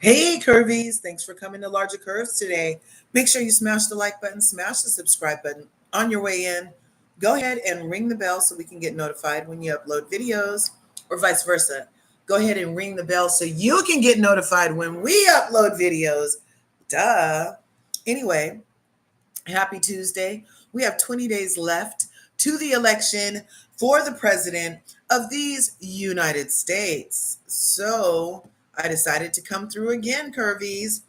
Hey, Curvies. Thanks for coming to Larger Curves today. Make sure you smash the like button, smash the subscribe button on your way in. Go ahead and ring the bell so we can get notified when you upload videos, or vice versa. Go ahead and ring the bell so you can get notified when we upload videos. Duh. Anyway, happy Tuesday. We have 20 days left to the election for the president of these United States. So I decided to come through again, Curvies,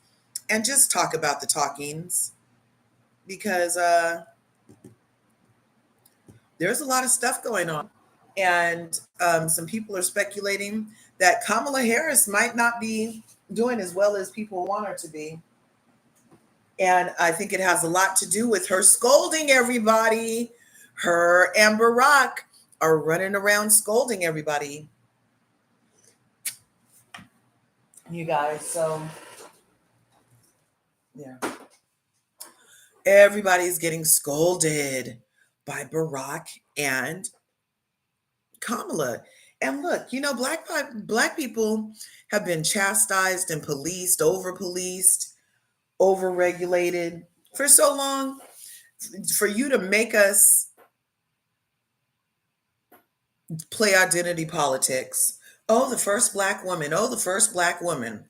and just talk about the talkings because there's a lot of stuff going on. And some people are speculating that Kamala Harris might not be doing as well as people want her to be. And I think it has a lot to do with her scolding everybody. Her and Barack are running around scolding everybody. You guys, so yeah. Everybody's getting scolded by Barack and Kamala. And look, black people have been chastised and over-policed, over-regulated for so long. For you to make us play identity politics. Oh, the first black woman. Oh, the first black woman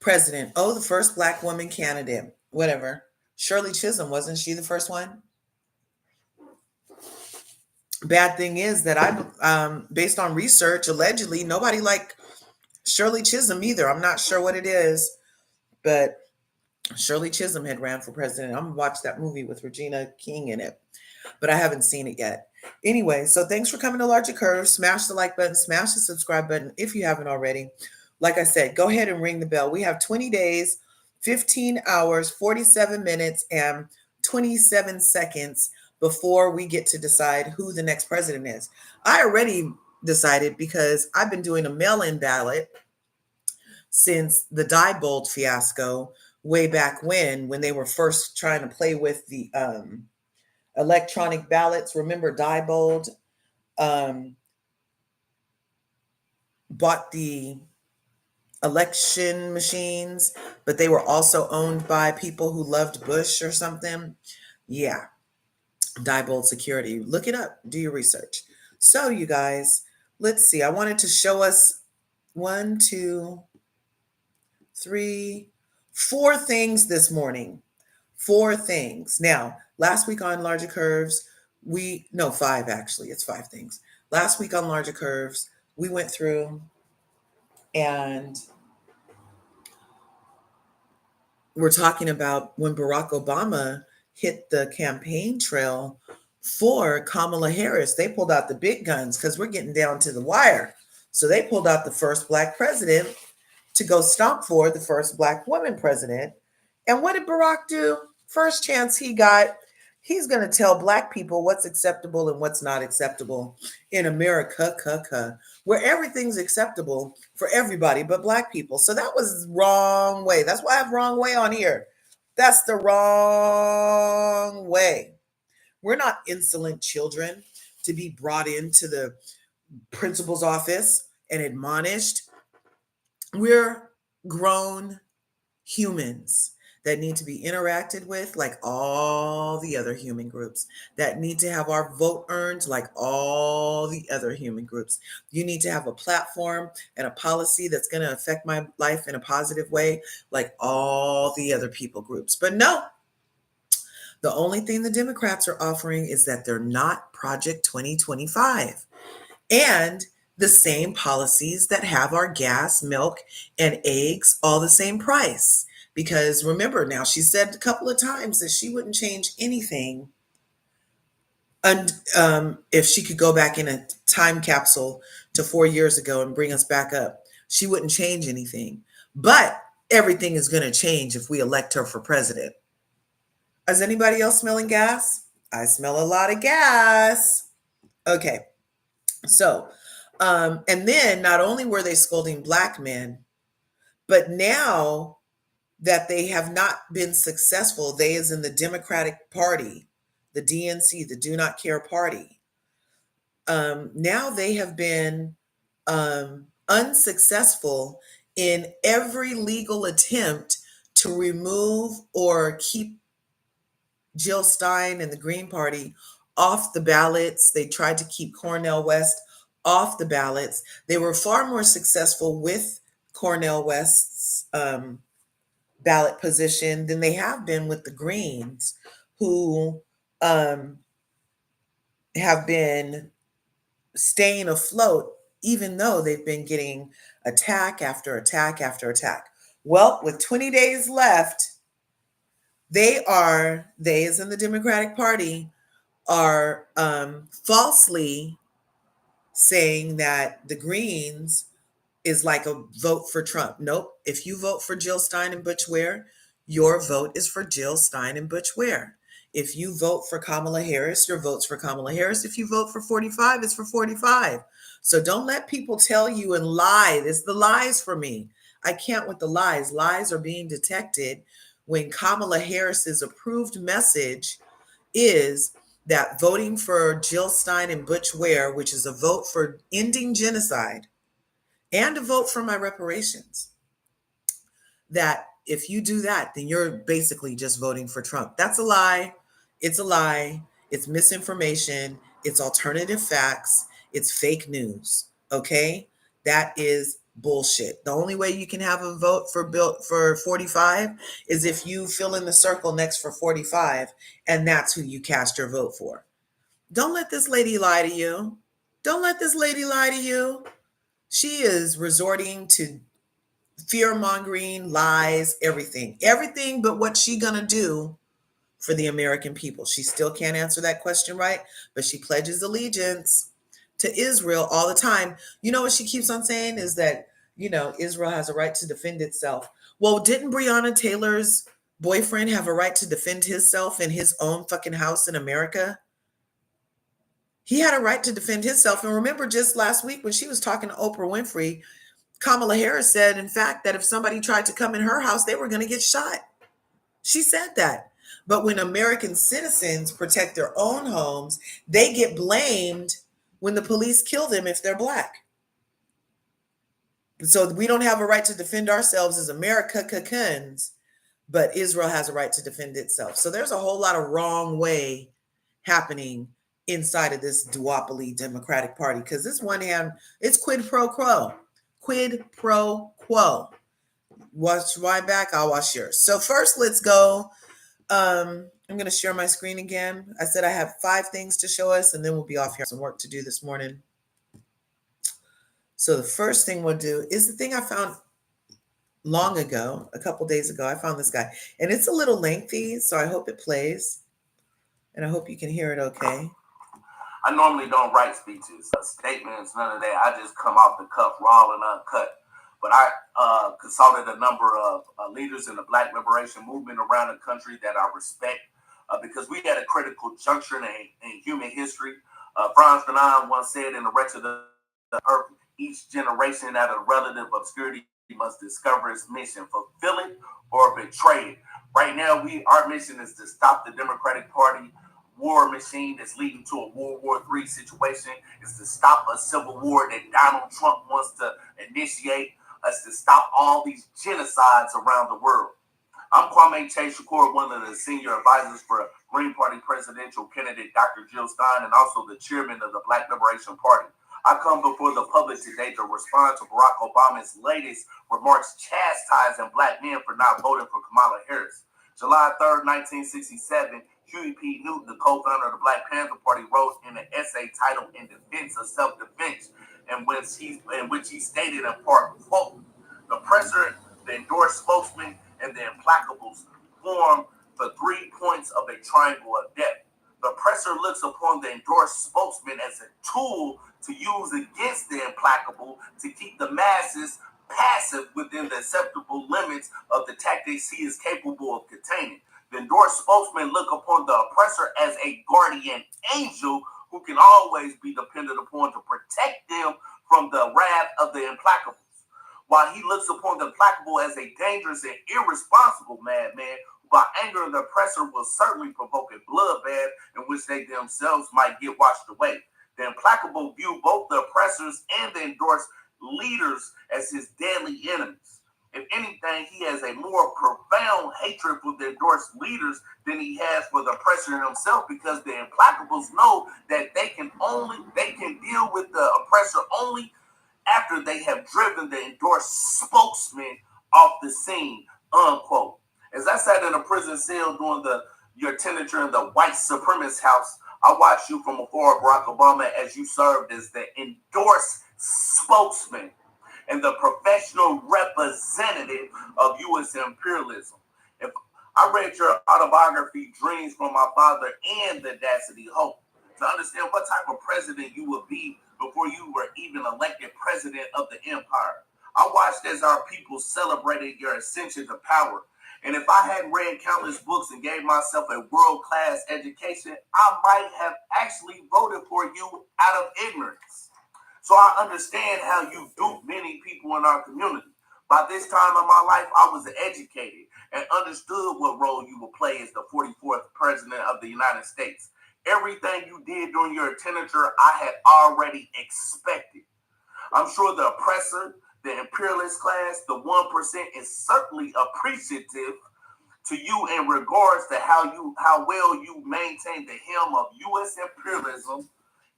president. Oh, the first black woman candidate. Whatever. Shirley Chisholm, wasn't she the first one? Bad thing is that based on research, allegedly, nobody liked Shirley Chisholm either. I'm not sure what it is, but Shirley Chisholm had ran for president. I'm gonna watch that movie with Regina King in it, but I haven't seen it yet. Anyway, so thanks for coming to Larger Curves. Smash the like button, smash the subscribe button if you haven't already. Like I said, go ahead and ring the bell. We have 20 days, 15 hours, 47 minutes, and 27 seconds before we get to decide who the next president is. I already decided because I've been doing a mail-in ballot since the Diebold fiasco way back when they were first trying to play with the electronic ballots. Remember, Diebold bought the election machines, but they were also owned by people who loved Bush or something. Yeah, Diebold Security. Look it up. Do your research. So, you guys, let's see. I wanted to show us one, two, three, four things this morning. Four things. Now, last week on Larger Curves, five actually. It's five things. Last week on Larger Curves, we went through and we're talking about when Barack Obama hit the campaign trail for Kamala Harris. They pulled out the big guns because we're getting down to the wire. So they pulled out the first black president to go stomp for the first black woman president. And what did Barack do? First chance he got, he's going to tell black people what's acceptable and what's not acceptable in America, where everything's acceptable for everybody but black people. So that was wrong way. That's why I have wrong way on here. That's the wrong way. We're not insolent children to be brought into the principal's office and admonished. We're grown humans that need to be interacted with like all the other human groups, that need to have our vote earned like all the other human groups. You need to have a platform and a policy that's going to affect my life in a positive way like all the other people groups. But no, the only thing the Democrats are offering is that they're not Project 2025. And the same policies that have our gas, milk, and eggs all the same price. Because remember now, she said a couple of times that she wouldn't change anything. And if she could go back in a time capsule to 4 years ago and bring us back up, she wouldn't change anything. But everything is going to change if we elect her for president. Is anybody else smelling gas? I smell a lot of gas. Okay. So, and then not only were they scolding black men, but now that they have not been successful, they as in the Democratic Party, the DNC, the Do Not Care Party, now they have been unsuccessful in every legal attempt to remove or keep Jill Stein and the Green Party off the ballots. They tried to keep Cornel West off the ballots. They were far more successful with Cornel West's ballot position than they have been with the Greens, who um, have been staying afloat, even though they've been getting attack after attack after attack. Well, with 20 days left, they as in the Democratic Party, are falsely saying that the Greens is like a vote for Trump. Nope. If you vote for Jill Stein and Butch Ware, your vote is for Jill Stein and Butch Ware. If you vote for Kamala Harris, your vote's for Kamala Harris. If you vote for 45, it's for 45. So don't let people tell you and lie. It's the lies for me. I can't with the lies. Lies are being detected when Kamala Harris's approved message is that voting for Jill Stein and Butch Ware, which is a vote for ending genocide and a vote for my reparations, that if you do that, then you're basically just voting for Trump. That's a lie. It's a lie. It's misinformation. It's alternative facts. It's fake news. Okay? That is bullshit. The only way you can have a vote for 45 is if you fill in the circle next for 45 and that's who you cast your vote for. Don't let this lady lie to you. Don't let this lady lie to you. She is resorting to fear mongering, lies, everything but what she gonna do for the American people. She still can't answer that question right, but she pledges allegiance to Israel all the time. You know what she keeps on saying is that, Israel has a right to defend itself. Well, didn't Breonna Taylor's boyfriend have a right to defend himself in his own fucking house in America? He had a right to defend himself. And remember just last week when she was talking to Oprah Winfrey, Kamala Harris said, in fact, that if somebody tried to come in her house, they were going to get shot. She said that. But when American citizens protect their own homes, they get blamed when the police kill them if they're Black. So we don't have a right to defend ourselves as Americans, but Israel has a right to defend itself. So there's a whole lot of wrong way happening inside of this duopoly Democratic Party, because this one hand, it's quid pro quo. Quid pro quo. Watch my back, I'll watch yours. So first, let's go. I'm going to share my screen again. I said I have 5 things to show us, and then we'll be off here. Some work to do this morning. So the first thing we'll do is the thing I found long ago, a couple days ago. I found this guy, and it's a little lengthy, so I hope it plays, and I hope you can hear it okay. I normally don't write speeches, statements, none of that. I just come off the cuff raw and uncut. But I consulted a number of leaders in the Black liberation movement around the country that I respect because we had a critical juncture in human history. Franz Fanon once said in The Wretched of the Earth, each generation out of relative obscurity must discover its mission, fulfill it or betray it. Right now, our mission is to stop the Democratic Party war machine that's leading to a World War III situation. Is to stop a civil war that Donald Trump wants to initiate. Us to stop all these genocides around the world. I'm Kwame Shakur, one of the senior advisors for Green Party presidential candidate Dr. Jill Stein, and also the chairman of the Black Liberation Party. I come before the public today to respond to Barack Obama's latest remarks chastising Black men for not voting for Kamala Harris. July 3rd, 1967, Huey P. Newton, the co-founder of the Black Panther Party, wrote in an essay titled "In Defense of Self-Defense," in which he stated in part, quote, "The oppressor, the endorsed spokesman, and the implacables form the 3 points of a triangle of death. The oppressor looks upon the endorsed spokesman as a tool to use against the implacable to keep the masses passive within the acceptable limits of the tactics he is capable of containing. The endorsed spokesman look upon the oppressor as a guardian angel who can always be depended upon to protect them from the wrath of the implacables. While he looks upon the implacable as a dangerous and irresponsible madman, who by angering the oppressor will certainly provoke a bloodbath in which they themselves might get washed away. The implacable view both the oppressors and the endorsed leaders as his deadly enemies. If anything, he has a more profound hatred for the endorsed leaders than he has for the oppressor himself, because the implacables know that they can deal with the oppressor only after they have driven the endorsed spokesman off the scene, unquote. As I sat in a prison cell during your tenure in the white supremacist house, I watched you from afar, Barack Obama, as you served as the endorsed spokesman and the professional representative of U.S. imperialism. If I read your autobiography, Dreams from My Father and The Audacity Hope, to understand what type of president you would be before you were even elected president of the empire. I watched as our people celebrated your ascension to power. And if I hadn't read countless books and gave myself a world-class education, I might have actually voted for you out of ignorance. So I understand how you dupe many people in our community. By this time in my life, I was educated and understood what role you would play as the 44th president of the United States. Everything you did during your tenure, I had already expected. I'm sure the oppressor, the imperialist class, the 1% is certainly appreciative to you in regards to how well you maintain the helm of U.S. imperialism,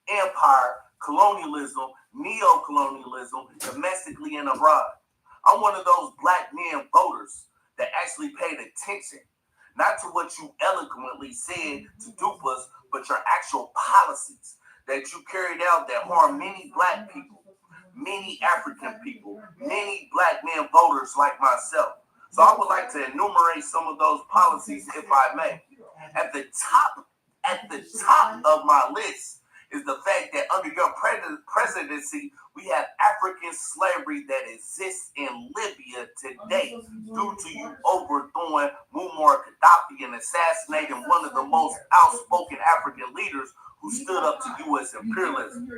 empire, colonialism, neo-colonialism, domestically and abroad. I'm one of those black men voters that actually paid attention, not to what you eloquently said to dupe us, but your actual policies that you carried out that harm many black people, many African people, many black men voters like myself. So I would like to enumerate some of those policies, if I may. At the top of my list is the fact that under your presidency, we have African slavery that exists in Libya today due to you overthrowing Muammar Gaddafi and assassinating one of the most outspoken African leaders who stood up to U.S. imperialism.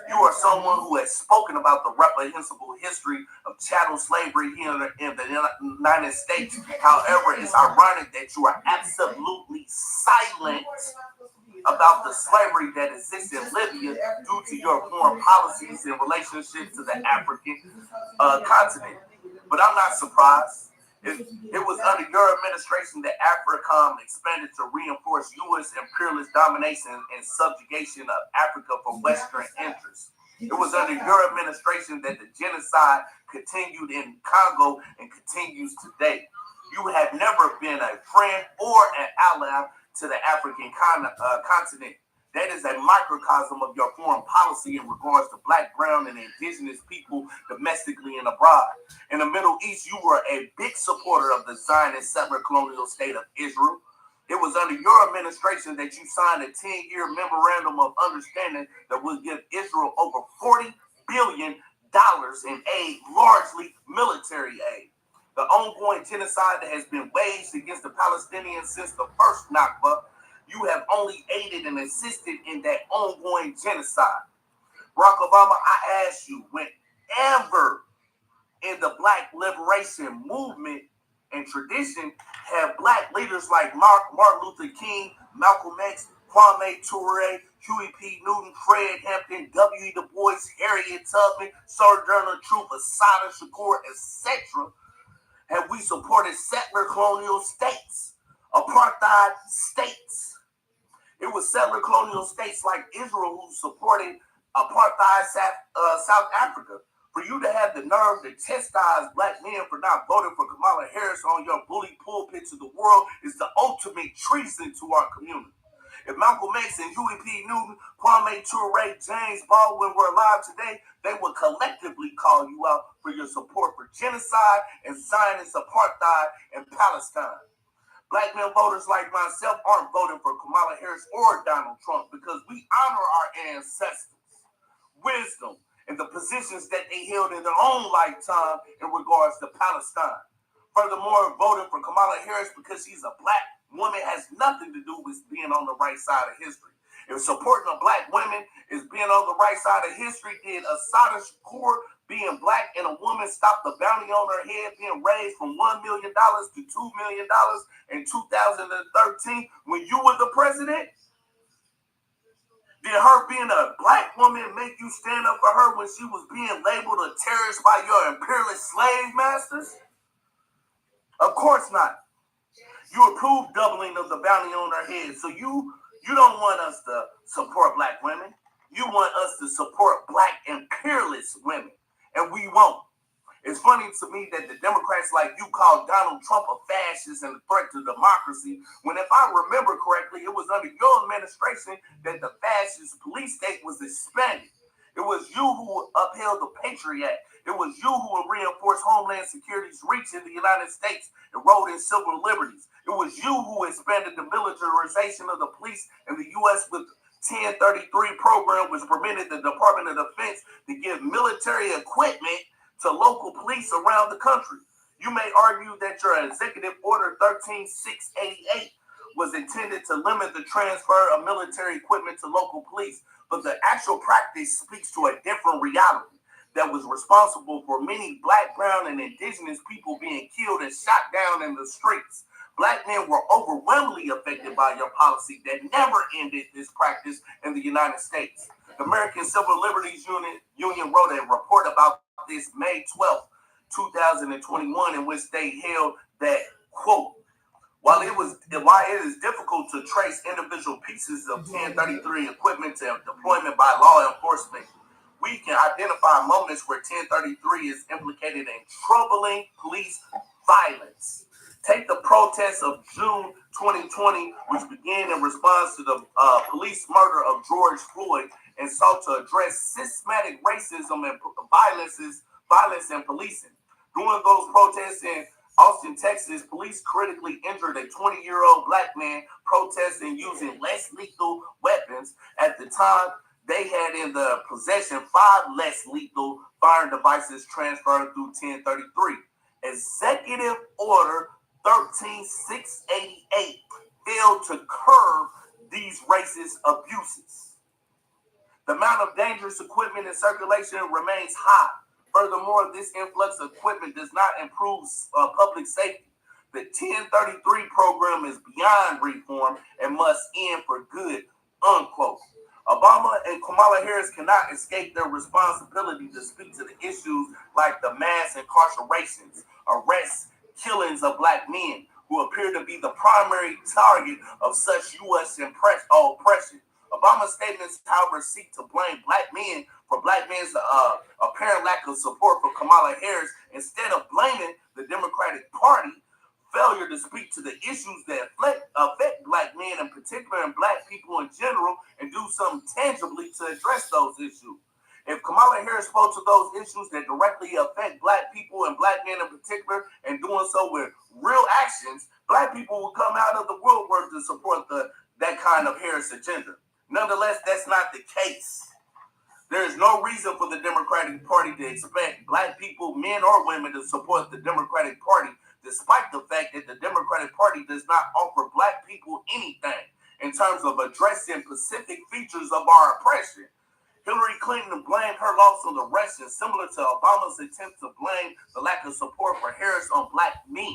You are someone who has spoken about the reprehensible history of chattel slavery here in the United States. However, it's ironic that you are absolutely silent about the slavery that exists in Libya due to your foreign policies in relationship to the African continent. But I'm not surprised. It was under your administration that AFRICOM expanded to reinforce U.S. imperialist domination and subjugation of Africa for Western interests. It was under your administration that the genocide continued in Congo and continues today. You have never been a friend or an ally to the African continent. That is a microcosm of your foreign policy in regards to black, brown, and indigenous people domestically and abroad. In the Middle East, you were a big supporter of the Zionist settler colonial state of Israel. It was under your administration that you signed a 10-year memorandum of understanding that would give Israel over $40 billion in aid, largely military aid. The ongoing genocide that has been waged against the Palestinians since the first Nakba, you have only aided and assisted in that ongoing genocide. Barack Obama, I ask you, whenever in the Black liberation movement and tradition have Black leaders like Martin Luther King, Malcolm X, Kwame Ture, Huey P. Newton, Fred Hampton, W. Du Bois, Harriet Tubman, Sojourner Truth, Assata Shakur, etc., have we supported settler colonial states, apartheid states? It was settler colonial states like Israel who supported apartheid South Africa. For you to have the nerve to chastise black men for not voting for Kamala Harris on your bully pulpit to the world is the ultimate treason to our community. If Malcolm X and Huey P. Newton, Kwame Ture, James Baldwin were alive today, they would collectively call you out for your support for genocide and Zionist apartheid in Palestine. Black men voters like myself aren't voting for Kamala Harris or Donald Trump because we honor our ancestors' wisdom and the positions that they held in their own lifetime in regards to Palestine. Furthermore, voting for Kamala Harris because she's a black woman has nothing to do with being on the right side of history. If supporting a black woman is being on the right side of history, did Assata Shakur being black and a woman stop the bounty on her head being raised from $1 million to $2 million in 2013 when you were the president? Did her being a black woman make you stand up for her when she was being labeled a terrorist by your imperialist slave masters? Of course not. You approved doubling of the bounty on her head, so you don't want us to support black women. You want us to support black imperialist women, and we won't. It's funny to me that the Democrats like you called Donald Trump a fascist and a threat to democracy, when if I remember correctly, it was under your administration that the fascist police state was expanded. It was you who upheld the Patriot Act. It was you who reinforced Homeland Security's reach in the United States and wrote in civil liberties. It was you who expanded the militarization of the police in the U.S. with 1033 program, which permitted the Department of Defense to give military equipment to local police around the country. You may argue that your Executive Order 13688 was intended to limit the transfer of military equipment to local police, but the actual practice speaks to a different reality that was responsible for many black, brown, and indigenous people being killed and shot down in the streets. Black men were overwhelmingly affected by your policy that never ended this practice in the United States. The American Civil Liberties Union wrote a report about this May 12th, 2021, in which they held that, quote, while it is difficult to trace individual pieces of 1033 equipment to deployment by law enforcement, we can identify moments where 1033 is implicated in troubling police violence. Take the protests of June 2020, which began in response to the police murder of George Floyd and sought to address systematic racism and violence in policing. During those protests in Austin, Texas, police critically injured a 20-year-old black man protesting using less lethal weapons. At the time, they had in their possession 5 less lethal firing devices transferred through 1033. Executive Order 13688 failed to curb these racist abuses. The amount of dangerous equipment in circulation remains high. Furthermore, this influx of equipment does not improve public safety. The 1033 program is beyond reform and must end for good, unquote. Obama and Kamala Harris cannot escape their responsibility to speak to the issues like the mass incarcerations, arrests, killings of black men, who appear to be the primary target of such U.S. oppression. Obama's statements, however, seek to blame black men for black men's apparent lack of support for Kamala Harris instead of blaming the Democratic Party failure to speak to the issues that affect black men in particular and black people in general and do something tangibly to address those issues. If Kamala Harris spoke to those issues that directly affect black people and black men in particular and doing so with real actions, black people will come out of the woodwork to support that kind of Harris agenda. Nonetheless, that's not the case. There is no reason for the Democratic Party to expect black people, men or women, to support the Democratic Party, despite the fact that the Democratic Party does not offer black people anything in terms of addressing specific features of our oppression. Hillary Clinton blamed her loss on the Russians, similar to Obama's attempt to blame the lack of support for Harris on black men.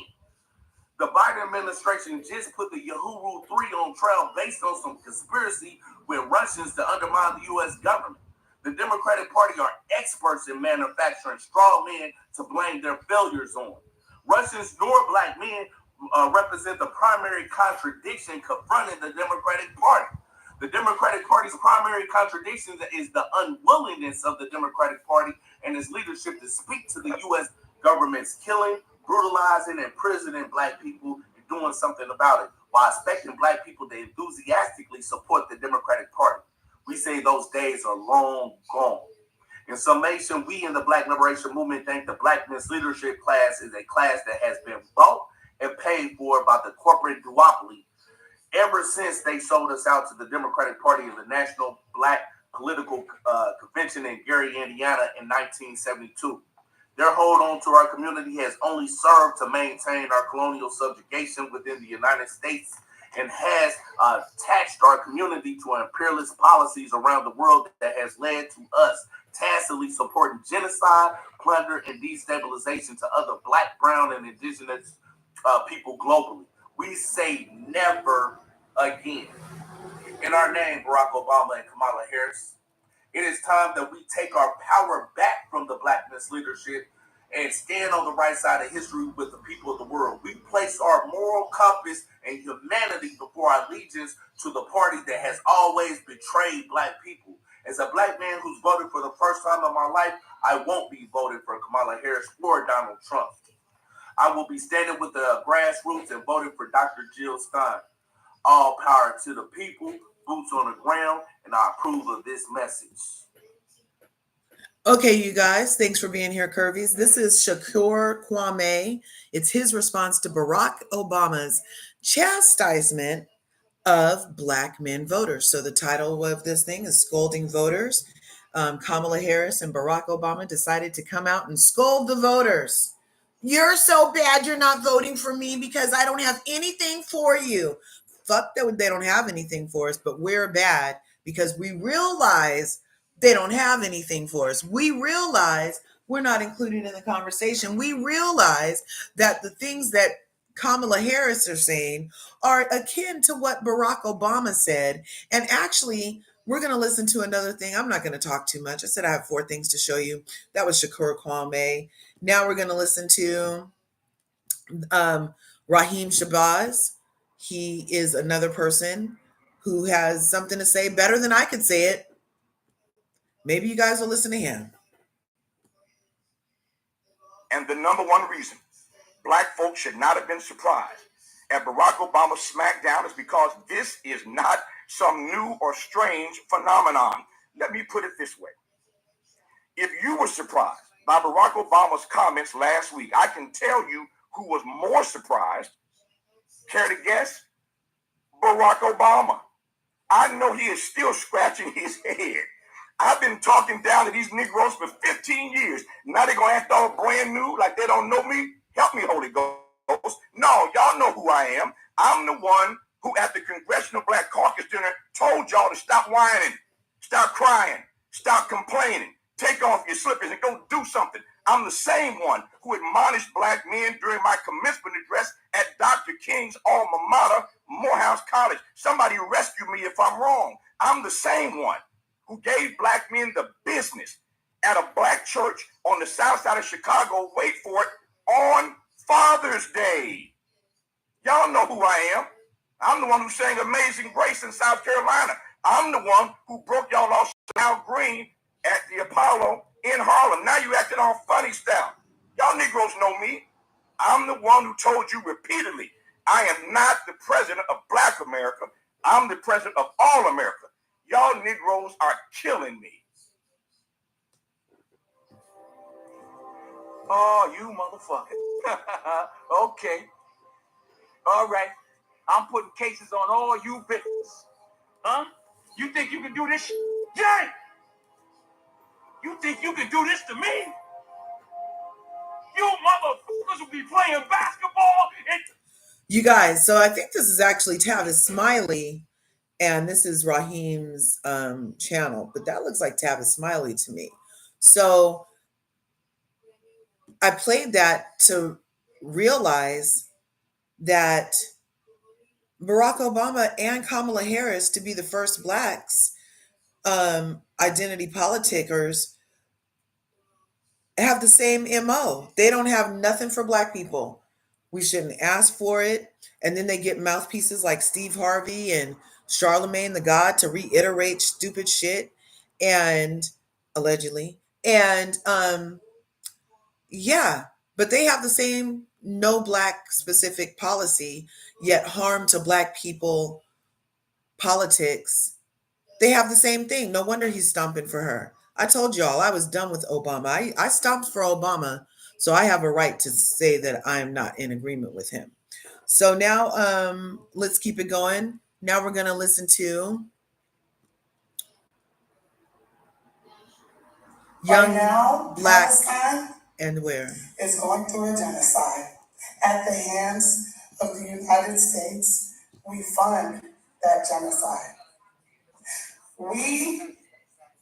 The Biden administration just put the Yahoo Rule 3 on trial based on some conspiracy with Russians to undermine the U.S. government. The Democratic Party are experts in manufacturing straw men to blame their failures on. Russians nor black men represent the primary contradiction confronting the Democratic Party. The Democratic Party's primary contradiction is the unwillingness of the Democratic Party and its leadership to speak to the U.S. government's killing, brutalizing, and imprisoning black people and doing something about it, while expecting black people to enthusiastically support the Democratic Party. We say those days are long gone. In summation, we in the Black Liberation Movement think the blackness leadership class is a class that has been bought and paid for by the corporate duopoly ever since they sold us out to the Democratic Party in the National Black Political Convention in Gary, Indiana in 1972. Their hold on to our community has only served to maintain our colonial subjugation within the United States and has attached our community to imperialist policies around the world that has led to us tacitly supporting genocide, plunder, and destabilization to other black, brown, and indigenous people globally. We say never again. In our name, Barack Obama and Kamala Harris, it is time that we take our power back from the black misleadership and stand on the right side of history with the people of the world. We place our moral compass and humanity before our allegiance to the party that has always betrayed black people. As a black man who's voted for the first time in my life, I won't be voting for Kamala Harris or Donald Trump. I will be standing with the grassroots and voting for Dr. Jill Stein. All power to the people, boots on the ground, and I approve of this message. Okay, you guys, thanks for being here, Curvies. This is Shakur Kwame. It's his response to Barack Obama's chastisement of black men voters. So the title of this thing is Scolding Voters. Kamala Harris and Barack Obama decided to come out and scold the voters. You're so bad you're not voting for me because I don't have anything for you. Fuck that they don't have anything for us, but we're bad because we realize they don't have anything for us. We realize we're not included in the conversation. We realize that the things that Kamala Harris are saying are akin to what Barack Obama said. And actually, we're going to listen to another thing. I'm not going to talk too much. I said I have 4 things to show you. That was Shakur Kwame. Now we're going to listen to Raheem Shabazz. He is another person who has something to say better than I could say it. Maybe you guys will listen to him. And the number one reason black folks should not have been surprised at Barack Obama's smackdown is because this is not some new or strange phenomenon. Let me put it this way. If you were surprised by Barack Obama's comments last week, I can tell you who was more surprised. Care to guess? Barack Obama. I know he is still scratching his head. I've been talking down to these Negroes for 15 years. Now they're going to act all brand new like they don't know me? Help me, Holy Ghost. No, y'all know who I am. I'm the one who at the Congressional Black Caucus dinner told y'all to stop whining, stop crying, stop complaining, take off your slippers and go do something. I'm the same one who admonished black men during my commencement address at Dr. King's alma mater, Morehouse College. Somebody rescue me if I'm wrong. I'm the same one who gave black men the business at a black church on the south side of Chicago, wait for it, on Father's Day. Y'all know who I am. I'm the one who sang Amazing Grace in South Carolina. I'm the one who broke y'all off Al Green at the Apollo in Harlem. Now you acting all funny style. Y'all Negroes know me. I'm the one who told you repeatedly, I am not the president of Black America. I'm the president of all America. Y'all Negroes are killing me. Oh, you motherfucker. Okay. All right. I'm putting cases on all you bitches. Huh? You think you can do this shit? Jay! You think you can do this to me? You motherfuckers will be playing basketball and... You guys, so I think this is actually Tavis Smiley, and this is Raheem's channel, but that looks like Tavis Smiley to me. So I played that to realize that Barack Obama and Kamala Harris to be the first blacks identity politicers have the same MO. They don't have nothing for black people. We shouldn't ask for it. And then they get mouthpieces like Steve Harvey and Charlemagne the God to reiterate stupid shit and allegedly. And yeah, but they have the same no black specific policy, yet harm to black people politics. They have the same thing. No wonder he's stomping for her. I told y'all I was done with Obama. I stomped for Obama, so I have a right to say that I am not in agreement with him. So now let's keep it going. Now we're going to listen to young right now, black Palestine and where is going through a genocide at the hands of the United States. We fund that genocide. We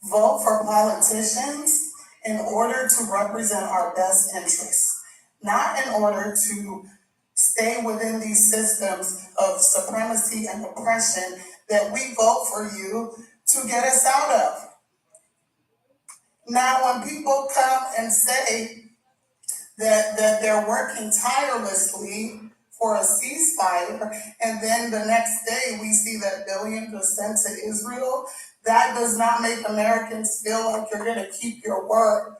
vote for politicians in order to represent our best interests, not in order to stay within these systems of supremacy and oppression that we vote for you to get us out of. Now, when people come and say that they're working tirelessly for a ceasefire, and then the next day we see that billions are sent to Israel, that does not make Americans feel like you're going to keep your word.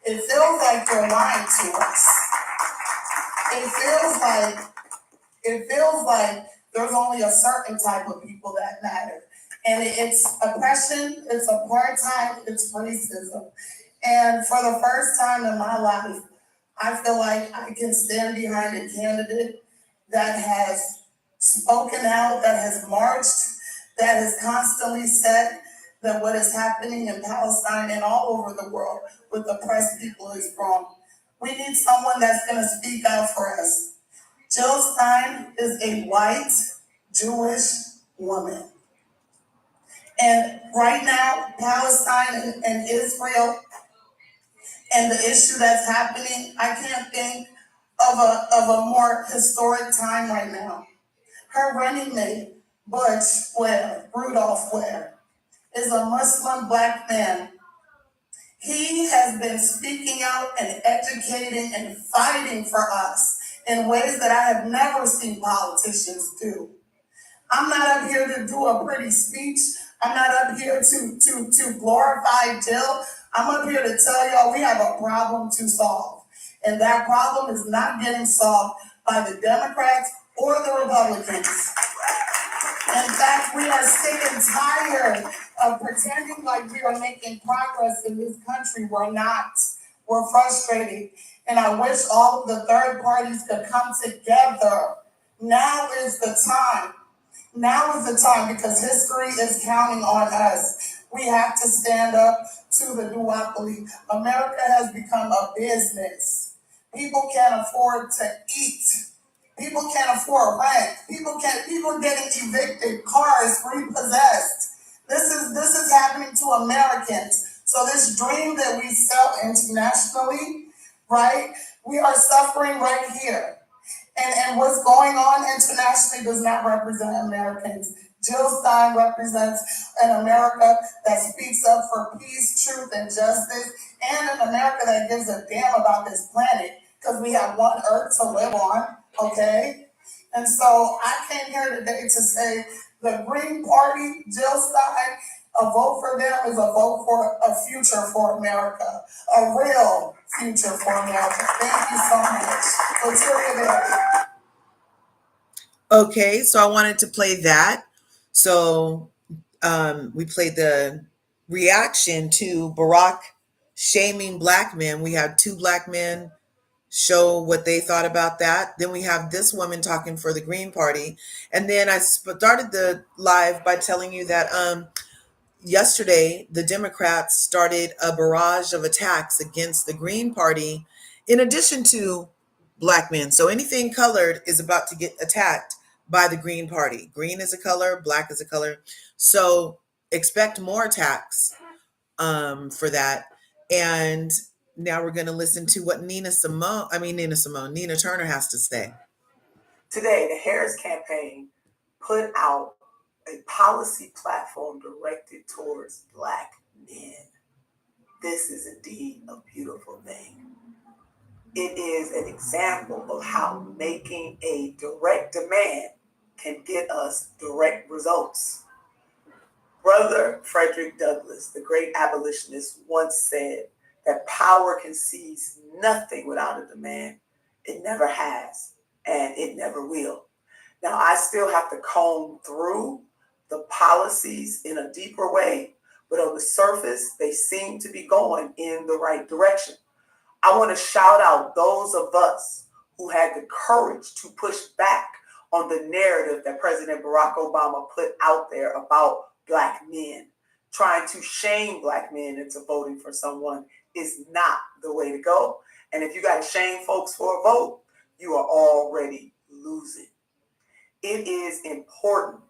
It feels like you're lying to us. It feels like there's only a certain type of people that matter. And it's oppression, it's apartheid, it's racism. And for the first time in my life, I feel like I can stand behind a candidate that has spoken out, that has marched, that has constantly said that what is happening in Palestine and all over the world with oppressed people is wrong. We need someone that's going to speak out for us. Jill Stein is a white Jewish woman. And right now, Palestine and Israel and the issue that's happening, I can't think of a more historic time right now. Her running mate, Rudolph Ware, is a Muslim black man. He has been speaking out and educating and fighting for us in ways that I have never seen politicians do. I'm not up here to do a pretty speech. I'm not up here to glorify Jill. I'm up here to tell y'all we have a problem to solve. And that problem is not getting solved by the Democrats or the Republicans. In fact, we are sick and tired of pretending like we are making progress in this country. We're not. We're frustrated. And I wish all of the third parties could come together. Now is the time. Now is the time, because history is counting on us. We have to stand up to the duopoly. America has become a business. People can't afford to eat. People can't afford rent. People getting evicted, cars repossessed. This is happening to Americans. So this dream that we sell internationally, right? We are suffering right here. And what's going on internationally does not represent Americans. Jill Stein represents an America that speaks up for peace, truth, and justice, and an America that gives a damn about this planet, because we have one earth to live on, okay? And so I came here today to say the Green Party, Jill Stein, a vote for them is a vote for a future for America, a real future for America. Thank you so much. Okay, so I wanted to play that. So we played the reaction to Barack shaming black men. We had two black men show what they thought about that. Then we have this woman talking for the Green Party. And then I started the live by telling you that yesterday the Democrats started a barrage of attacks against the Green Party, in addition to black men. So anything colored is about to get attacked by the Green Party. Green is a color, black is a color. So expect more attacks for that. And now we're going to listen to what Nina Turner has to say. Today, the Harris campaign put out a policy platform directed towards black men. This is indeed a beautiful thing. It is an example of how making a direct demand can get us direct results. Brother Frederick Douglass, the great abolitionist, once said that power can seize nothing without a demand. It never has, and it never will. Now, I still have to comb through the policies in a deeper way, but on the surface, they seem to be going in the right direction. I want to shout out those of us who had the courage to push back on the narrative that President Barack Obama put out there about black men. Trying to shame black men into voting for someone is not the way to go. And if you got to shame folks for a vote, you are already losing. It is important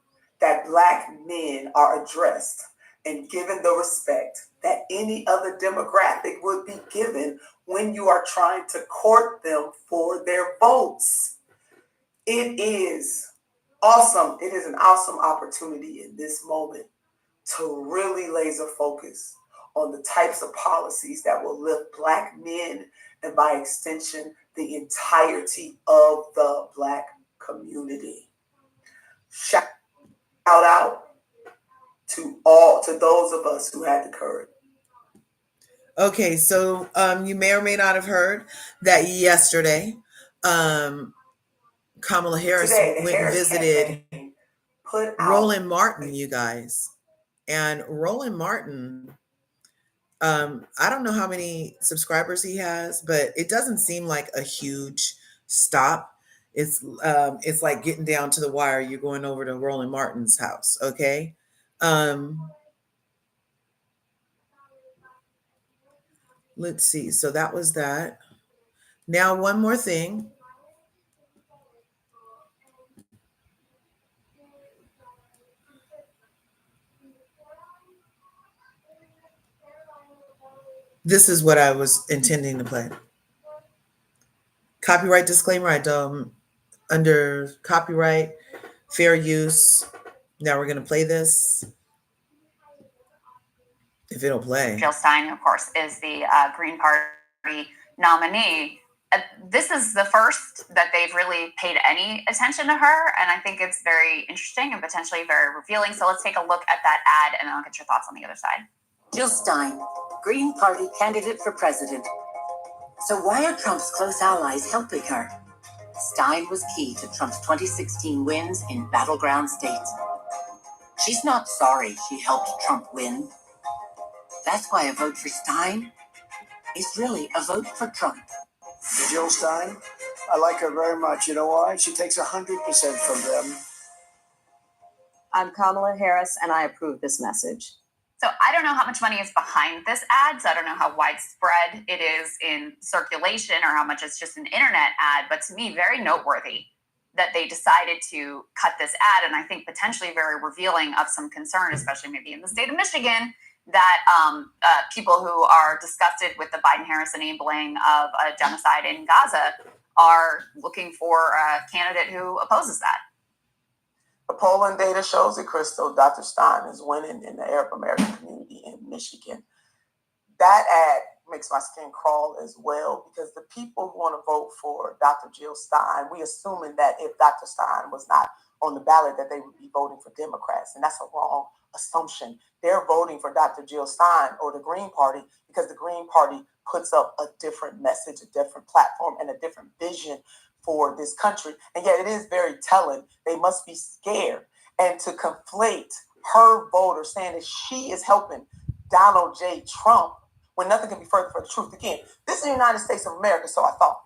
that black men are addressed and given the respect that any other demographic would be given when you are trying to court them for their votes. It is awesome. It is an awesome opportunity in this moment to really laser focus on the types of policies that will lift Black men and by extension, the entirety of the Black community. Shout out to those of us who had the courage. Okay, so you may or may not have heard that yesterday, Kamala Harris Today, the went and Harris visited campaign put out Roland Martin, you guys. And Roland Martin, I don't know how many subscribers he has, but it doesn't seem like a huge stop. It's like getting down to the wire. You're going over to Roland Martin's house, okay? Let's see. So that was that. Now, one more thing. This is what I was intending to play. Copyright disclaimer. I don't under copyright, fair use. Now we're going to play this. If it'll play. Jill Stein, of course, is the Green Party nominee. This is the first that they've really paid any attention to her, and I think it's very interesting and potentially very revealing. So let's take a look at that ad, and then I'll get your thoughts on the other side. Jill Stein, Green Party candidate for president. So why are Trump's close allies helping her? Stein was key to Trump's 2016 wins in battleground states. She's not sorry she helped Trump win. That's why a vote for Stein is really a vote for Trump. Jill Stein, I like her very much. You know why? She takes 100% from them. I'm Kamala Harris, and I approve this message. So I don't know how much money is behind this ad, so I don't know how widespread it is in circulation or how much it's just an internet ad, but to me, very noteworthy that they decided to cut this ad, and I think potentially very revealing of some concern, especially maybe in the state of Michigan, that people who are disgusted with the Biden-Harris enabling of a genocide in Gaza are looking for a candidate who opposes that. The polling data shows it, Crystal. Dr. Stein is winning in the Arab American community in Michigan. That ad makes my skin crawl as well, because the people who want to vote for Dr. Jill Stein, we assuming that if Dr. Stein was not on the ballot, that they would be voting for Democrats, and that's a wrong assumption. They're voting for Dr. Jill Stein or the Green Party because the Green Party puts up a different message, a different platform, and a different vision for this country. And yet it is very telling. They must be scared. And to conflate her voter saying that she is helping Donald J. Trump when nothing can be further from the truth. Again, this is the United States of America, so I thought.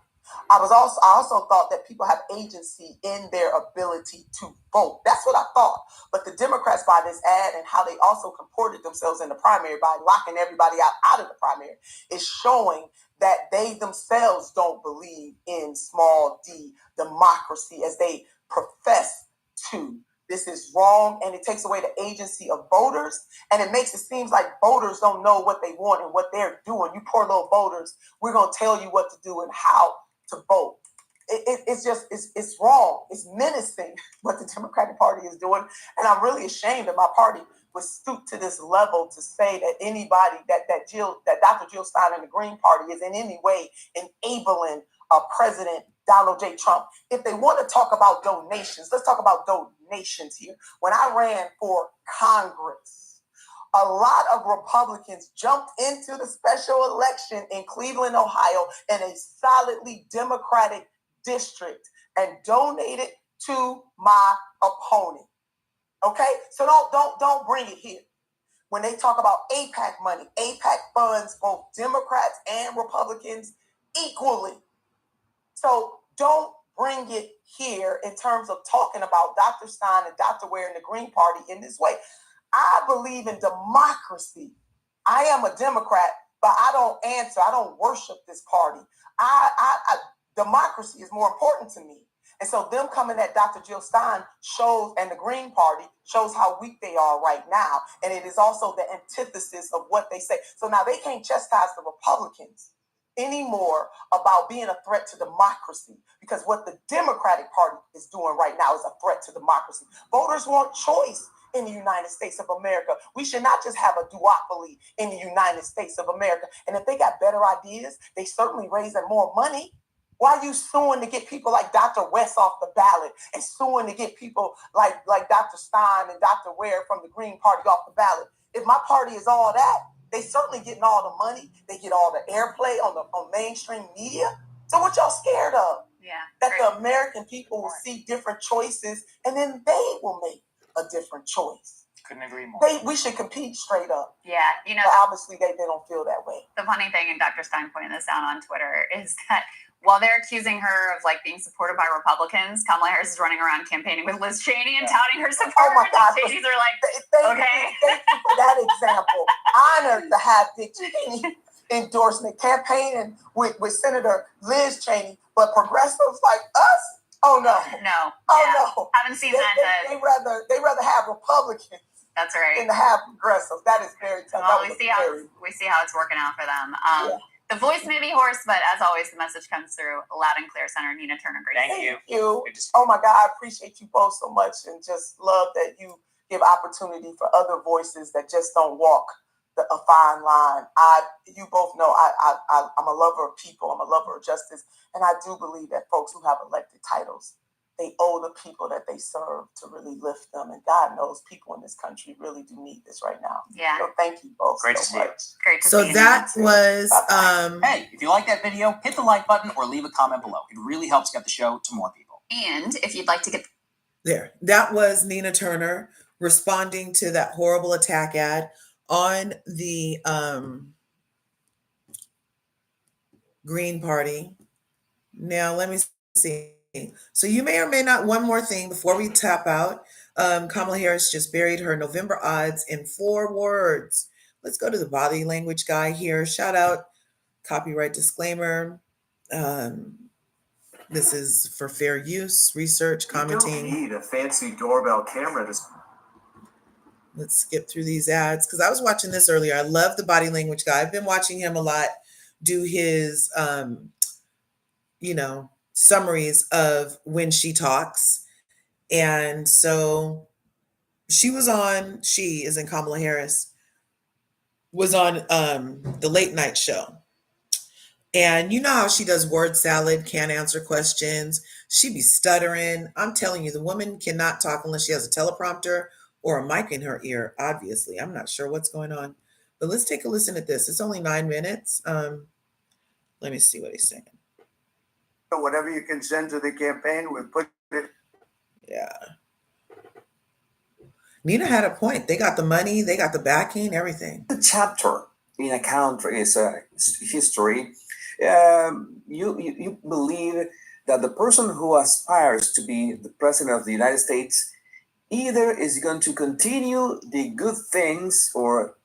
I also thought that people have agency in their ability to vote. That's what I thought. But the Democrats, by this ad and how they also comported themselves in the primary by locking everybody out of the primary, is showing that they themselves don't believe in small d democracy as they profess to. This is wrong, and it takes away the agency of voters, and it makes it seem like voters don't know what they want and what they're doing. You poor little voters, we're going to tell you what to do and how to vote. It's wrong. It's menacing what the Democratic Party is doing, and I'm really ashamed that my party would stoop to this level to say that anybody, that Dr. Jill Stein and the Green Party is in any way enabling President Donald J. Trump. If they want to talk about donations, let's talk about donations here. When I ran for Congress, a lot of Republicans jumped into the special election in Cleveland, Ohio, in a solidly Democratic district and donated to my opponent. Okay, so don't bring it here. When they talk about AIPAC money, AIPAC funds both Democrats and Republicans equally. So don't bring it here in terms of talking about Dr. Stein and Dr. Ware and the Green Party in this way. I believe in democracy. I am a Democrat, but I don't answer. I don't worship this party. Democracy is more important to me. And so them coming at Dr. Jill Stein shows, and the Green Party shows how weak they are right now. And it is also the antithesis of what they say. So now they can't chastise the Republicans anymore about being a threat to democracy, because what the Democratic Party is doing right now is a threat to democracy. Voters want choice in the United States of America. We should not just have a duopoly in the United States of America. And if they got better ideas, they certainly raising more money. Why are you suing to get people like Dr. West off the ballot and suing to get people like Dr. Stein and Dr. Ware from the Green Party off the ballot? If my party is all that, they certainly getting all the money. They get all the airplay on mainstream media. So what y'all scared of? Yeah. That the American people will see different choices and then they will make a different choice. Couldn't agree more. We should compete straight up. Yeah, you know, but obviously they don't feel that way. The funny thing, and Dr. Stein pointed this out on Twitter, is that while they're accusing her of like being supported by Republicans, Kamala Harris is running around campaigning with Liz Cheney and touting her support. Oh my God. The Cheneys are like, thank you for that example. Honored to have Dick Cheney endorsement campaigning with Senator Liz Cheney, but progressives like us? Oh no. No. No. Haven't seen that. They rather have Republicans. That's right. Than to have progressives. That is very tough. Well, we see how it's working out for them. The voice may be hoarse, but as always, the message comes through loud and clear. Senator Nina Turner, great. Thank you. Oh my God, I appreciate you both so much, and just love that you give opportunity for other voices that just don't walk a fine line. You both know I'm a lover of people. I'm a lover of justice, and I do believe that folks who have elected titles, they owe the people that they serve to really lift them. And God knows people in this country really do need this right now. Yeah. So thank you both. Great so to see much. you. Great to So see you. that was Hey, if you like that video, hit the like button or leave a comment below. It really helps get the show to more people. And if you'd like to get that was Nina Turner responding to that horrible attack ad on the Green Party. Now let me see. So you may or may not, one more thing before we tap out. Kamala Harris just buried her November odds in 4 words. Let's go to the body language guy here. Shout out, copyright disclaimer. This is for fair use, research, commenting. You don't need a fancy doorbell camera to... Let's skip through these ads because I was watching this earlier. I love the body language guy. I've been watching him a lot, do his, summaries of when she talks. And so she is in Kamala Harris, was on the late night show. And you know how she does word salad, can't answer questions. She be stuttering. I'm telling you, the woman cannot talk unless she has a teleprompter or a mic in her ear, obviously. I'm not sure what's going on. But let's take a listen at this. It's only 9 minutes. Let me see what he's saying. Whatever you can send to the campaign, we put it. Yeah. Nina had a point. They got the money, they got the backing, everything. The chapter in a country is a history. You believe that the person who aspires to be the president of the United States either is going to continue the good things or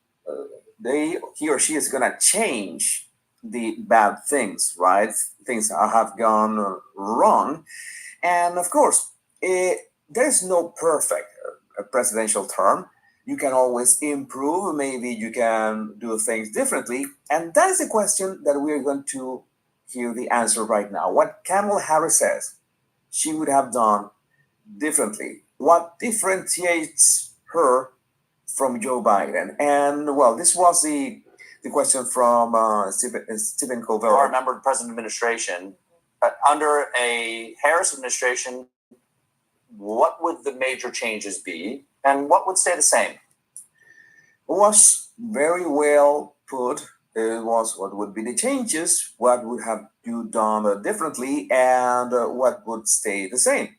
he or she is going to change the bad things, right? Things have gone wrong. And of course, there's no perfect presidential term. You can always improve. Maybe you can do things differently. And that is the question that we're going to hear the answer right now. What Kamala Harris says she would have done differently. What differentiates her from Joe Biden? And well, this was the question from Stephen Colbert. Our member of the President administration, under a Harris administration, what would the major changes be and what would stay the same? It was very well put. It was what would be the changes, what would have you done differently, and what would stay the same.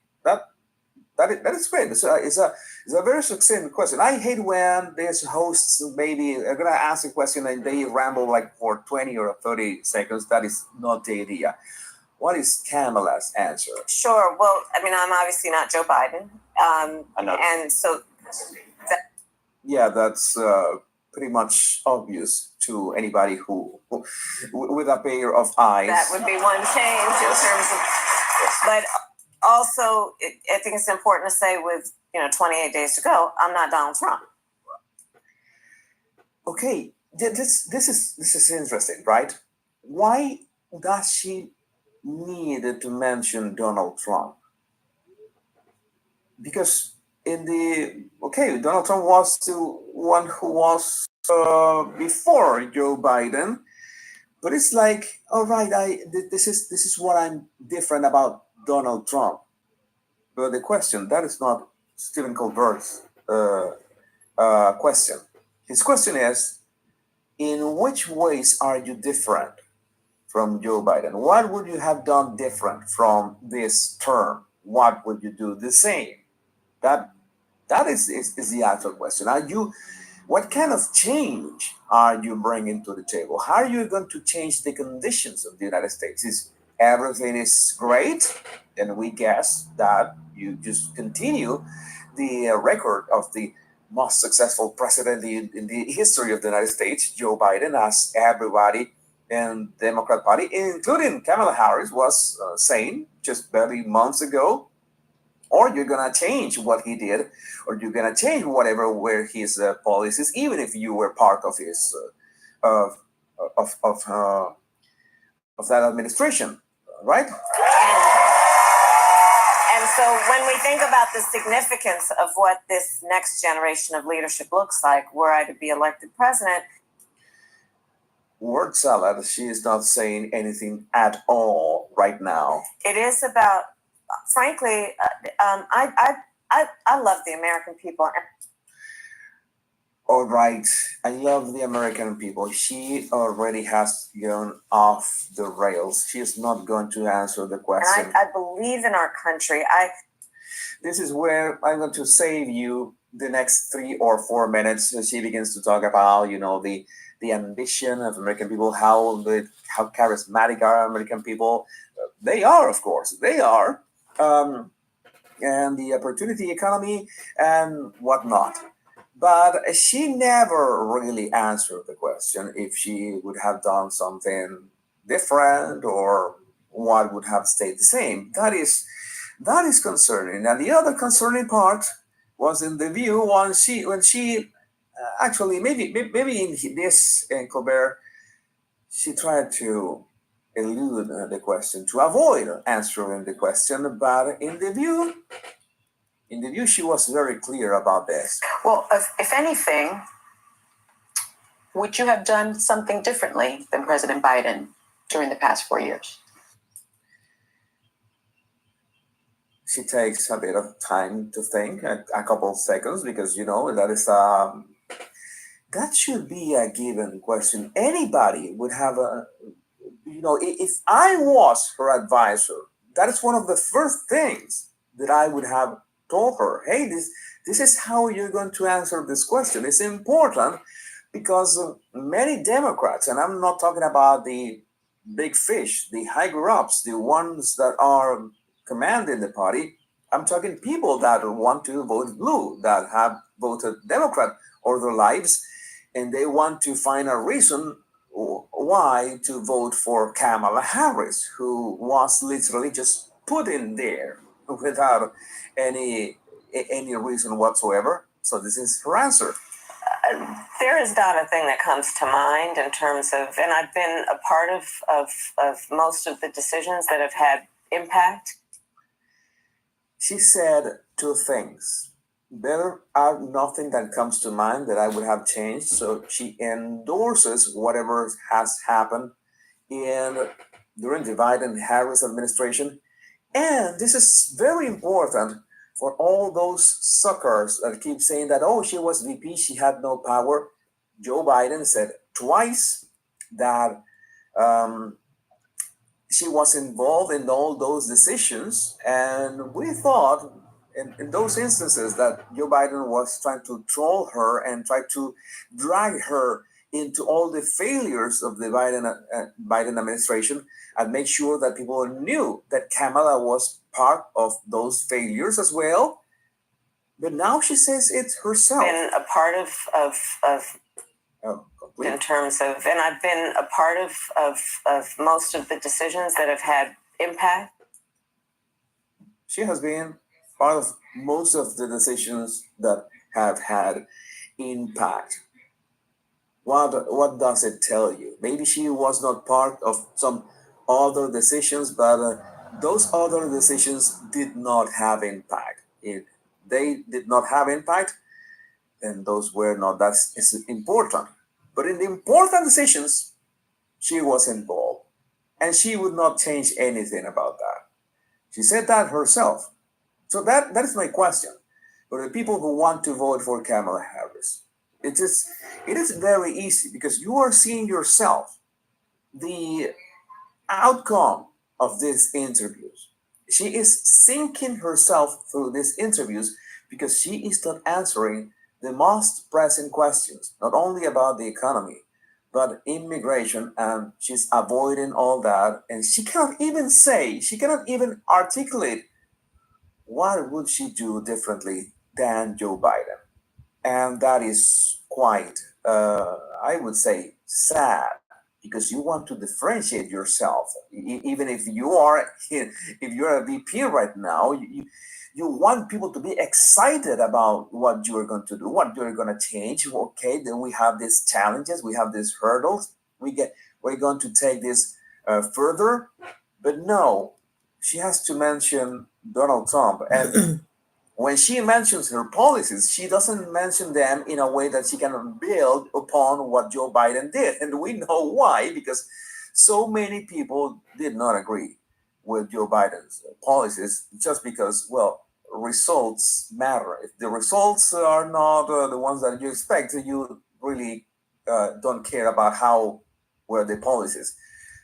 That is great. It's a very succinct question. I hate when these hosts maybe are going to ask a question and they ramble like for 20 or 30 seconds. That is not the idea. What is Kamala's answer? Sure. Well, I mean, I'm obviously not Joe Biden. And so... Yeah, that's pretty much obvious to anybody who with a pair of eyes. That would be one change in terms of... But also, I think it's important to say with 28 days to go, I'm not Donald Trump. Okay, this is interesting, right? why does she need to mention Donald Trump? Because Donald Trump was the one who was before Joe Biden, but it's like, all right, this is what I'm different about Donald Trump. But the question, that is not Stephen Colbert's question. His question is, in which ways are you different from Joe Biden? What would you have done different from this term? What would you do the same? That is the actual question. What kind of change are you bringing to the table? How are you going to change the conditions of the United States? Is everything is great, and we guess that you just continue the record of the most successful president in the history of the United States, Joe Biden, as everybody in the Democrat Party, including Kamala Harris, was saying just barely months ago. Or you're gonna change what he did, or you're gonna change whatever were his policies, even if you were part of his of that administration, right? And so when we think about the significance of what this next generation of leadership looks like, were I to be elected president. Word salad, she is not saying anything at all right now. It is about, frankly, I love the American people. All right, I love the American people. She already has gone off the rails. She is not going to answer the question. And I believe in our country. This is where I'm going to save you the next 3 or 4 minutes. She begins to talk about, the ambition of American people, how charismatic are American people. They are, of course, they are. And the opportunity economy and whatnot. But she never really answered the question if she would have done something different or what would have stayed the same. That is concerning. And the other concerning part was in the view when she actually maybe in this Colbert, she tried to elude the question, to avoid answering the question, but in the view, she was very clear about this. Well, if anything, would you have done something differently than President Biden during the past 4 years? She takes a bit of time to think, a couple of seconds, because that is that should be a given question. Anybody would have if I was her advisor, that is one of the first things that I would have told her. Hey, this is how you're going to answer this question. It's important because many Democrats, and I'm not talking about the big fish, the higher ups, the ones that are commanding the party. I'm talking people that want to vote blue, that have voted Democrat all their lives, and they want to find a reason why to vote for Kamala Harris, who was literally just put in there without any reason whatsoever. So this is her answer. There is not a thing that comes to mind in terms of, and I've been a part of most of the decisions that have had impact. She said 2 things. There are nothing that comes to mind that I would have changed. So she endorses whatever has happened during the Biden-Harris administration. And this is very important for all those suckers that keep saying that, oh, she was VP, she had no power. Joe Biden said twice that she was involved in all those decisions. And we thought in those instances that Joe Biden was trying to troll her and try to drag her into all the failures of the Biden administration and make sure that people knew that Kamala was part of those failures as well. But now she says it herself. Been a part of in terms of, and I've been a part of most of the decisions that have had impact. She has been part of most of the decisions that have had impact. What does it tell you? Maybe she was not part of some other decisions, but those other decisions did not have impact. If they did not have impact, then those were not that important. But in the important decisions, she was involved, and she would not change anything about that. She said that herself. So that is my question for the people who want to vote for Kamala Harris. It is very easy because you are seeing yourself the outcome of these interviews. She is sinking herself through these interviews because she is not answering the most pressing questions, not only about the economy, but immigration, and she's avoiding all that. And she cannot even articulate what would she do differently than Joe Biden. And that is quite, I would say, sad because you want to differentiate yourself. Even if you're a VP right now, you want people to be excited about what you're going to do, what you're going to change. Okay, then we have these challenges, we have these hurdles. We're going to take this further, but no, she has to mention Donald Trump. And when she mentions her policies, she doesn't mention them in a way that she can build upon what Joe Biden did. And we know why, because so many people did not agree with Joe Biden's policies just because, well, results matter. If the results are not the ones that you expect, you really don't care about how were the policies.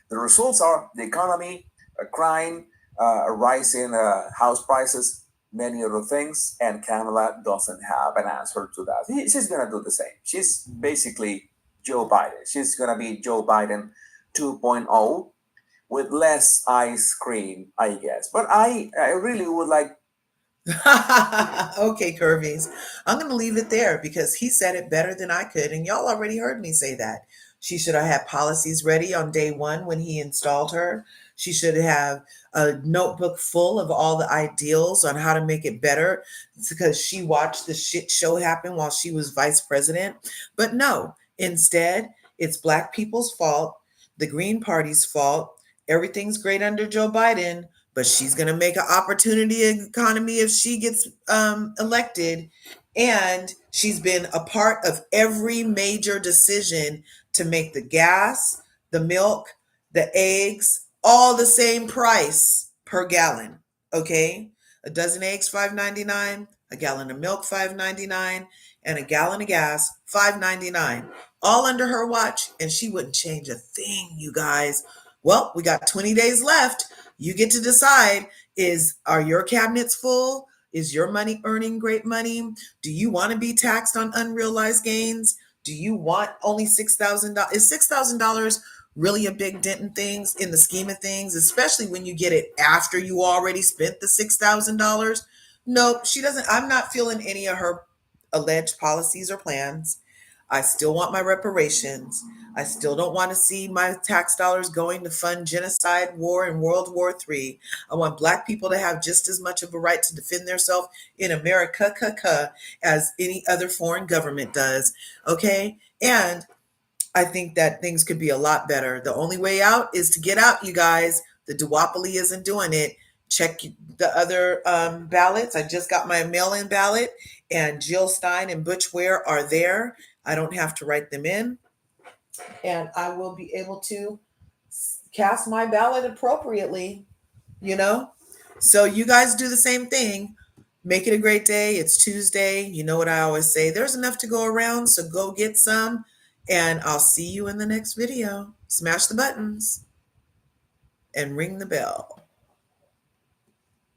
The results are the economy, crime, a rise in house prices, many other things, and Kamala doesn't have an answer to that. She's going to do the same. She's basically Joe Biden. She's going to be Joe Biden 2.0 with less ice cream, I guess. But I really would like. Okay, Curvies. I'm going to leave it there because he said it better than I could, and y'all already heard me say that. She should have had policies ready on day one when he installed her. She should have a notebook full of all the ideals on how to make it better because she watched the shit show happen while she was vice president. But no, instead, it's Black people's fault, the Green Party's fault. Everything's great under Joe Biden, but she's going to make an opportunity economy if she gets elected. And she's been a part of every major decision to make the gas, the milk, the eggs, all the same price per gallon. Okay? A dozen eggs $5.99, a gallon of milk $5.99, and a gallon of gas $5.99. All under her watch, and she wouldn't change a thing, you guys. Well, we got 20 days left. You get to decide, are your cabinets full? Is your money earning great money? Do you want to be taxed on unrealized gains? Do you want only $6,000? Is $6,000 really a big dent in things in the scheme of things, especially when you get it after you already spent the $6,000? Nope, she doesn't. I'm not feeling any of her alleged policies or plans. I still want my reparations. I still don't want to see my tax dollars going to fund genocide, war, and World War III. I want Black people to have just as much of a right to defend themselves in America as any other foreign government does. Okay? And I think that things could be a lot better. The only way out is to get out, you guys. The duopoly isn't doing it. Check the other ballots. I just got my mail-in ballot, and Jill Stein and Butch Ware are there. I don't have to write them in, and I will be able to cast my ballot appropriately, you know? So you guys do the same thing. Make it a great day. It's Tuesday. You know what I always say. There's enough to go around, so go get some, and I'll see you in the next video. Smash the buttons and ring the bell.